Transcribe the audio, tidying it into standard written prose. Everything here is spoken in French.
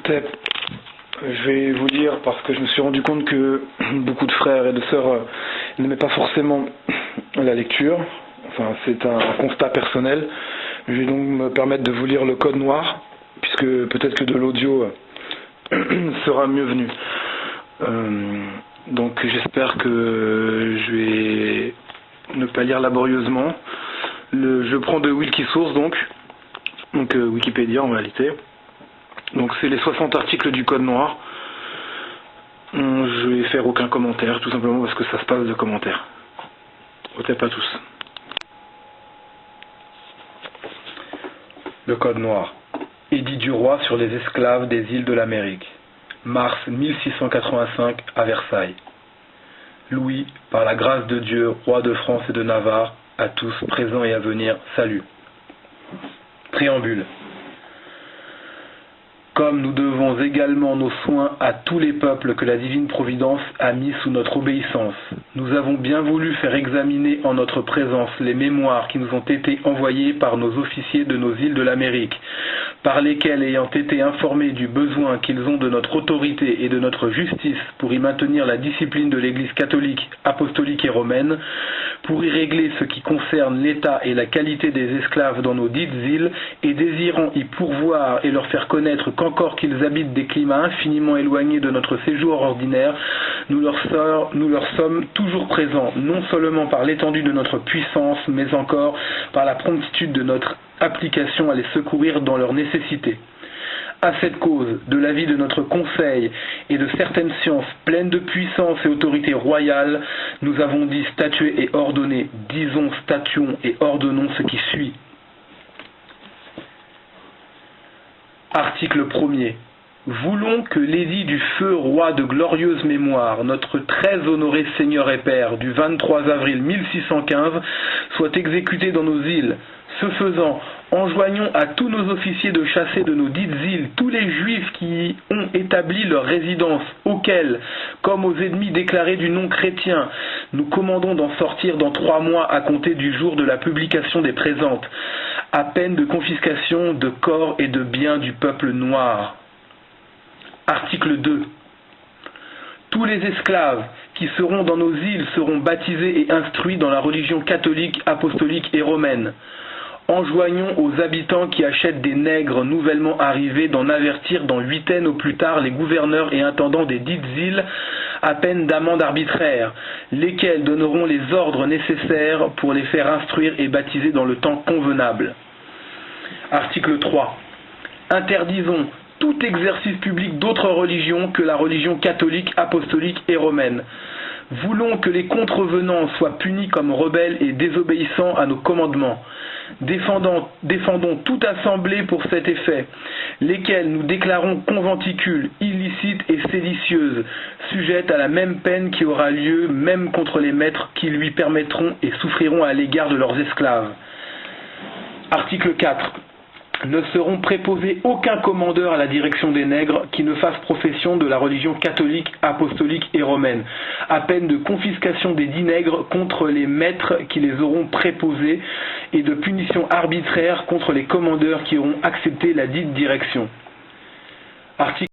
Écoutez, je vais vous lire parce que je me suis rendu compte que beaucoup de frères et de sœurs n'aimaient pas forcément la lecture. Enfin, c'est un constat personnel. Je vais donc me permettre de vous lire le code noir, puisque peut-être que de l'audio sera mieux venu. Donc j'espère que je vais ne pas lire laborieusement. Je prends de Wikisource donc Wikipédia en réalité. Donc c'est les 60 articles du code noir. Je vais faire aucun commentaire, tout simplement parce que ça se passe de commentaires. Peut-être pas tous. Le code noir. Édit du roi sur les esclaves des îles de l'Amérique. Mars 1685 à Versailles. Louis, par la grâce de Dieu, roi de France et de Navarre, à tous présents et à venir, salut. Préambule. Comme nous devons également nos soins à tous les peuples que la divine providence a mis sous notre obéissance, nous avons bien voulu faire examiner en notre présence les mémoires qui nous ont été envoyées par nos officiers de nos îles de l'Amérique, par lesquels, ayant été informés du besoin qu'ils ont de notre autorité et de notre justice pour y maintenir la discipline de l'Église catholique, apostolique et romaine, pour y régler ce qui concerne l'état et la qualité des esclaves dans nos dites îles, et désirant y pourvoir et leur faire connaître qu'encore qu'ils habitent des climats infiniment éloignés de notre séjour ordinaire, nous leur sommes toujours présents, non seulement par l'étendue de notre puissance, mais encore par la promptitude de notre application à les secourir dans leurs nécessités. À cette cause, de l'avis de notre conseil et de certaines sciences pleines de puissance et autorité royale, nous avons dit statuer et ordonner, disons statuons et ordonnons ce qui suit. Article 1er. Voulons que l'édit du feu roi de glorieuse mémoire, notre très honoré Seigneur et Père, du 23 avril 1615, soit exécuté dans nos îles. Ce faisant, enjoignons à tous nos officiers de chasser de nos dites îles tous les juifs qui y ont établi leur résidence, auxquels, comme aux ennemis déclarés du nom chrétien, nous commandons d'en sortir dans 3 mois à compter du jour de la publication des présentes, à peine de confiscation de corps et de biens du peuple noir. Article 2. Tous les esclaves qui seront dans nos îles seront baptisés et instruits dans la religion catholique, apostolique et romaine. Enjoignons aux habitants qui achètent des nègres nouvellement arrivés d'en avertir dans 8 au plus tard les gouverneurs et intendants des dites îles à peine d'amende arbitraire, lesquels donneront les ordres nécessaires pour les faire instruire et baptiser dans le temps convenable. Article 3. Interdisons tout exercice public d'autres religions que la religion catholique, apostolique et romaine. Voulons que les contrevenants soient punis comme rebelles et désobéissants à nos commandements. Défendons toute assemblée pour cet effet, lesquelles nous déclarons conventicules, illicites et séditieuses, sujettes à la même peine qui aura lieu même contre les maîtres qui lui permettront et souffriront à l'égard de leurs esclaves. Article 4. Ne seront préposés aucun commandeur à la direction des nègres qui ne fasse profession de la religion catholique, apostolique et romaine, à peine de confiscation des 10 nègres contre les maîtres qui les auront préposés et de punition arbitraire contre les commandeurs qui auront accepté la dite direction. Article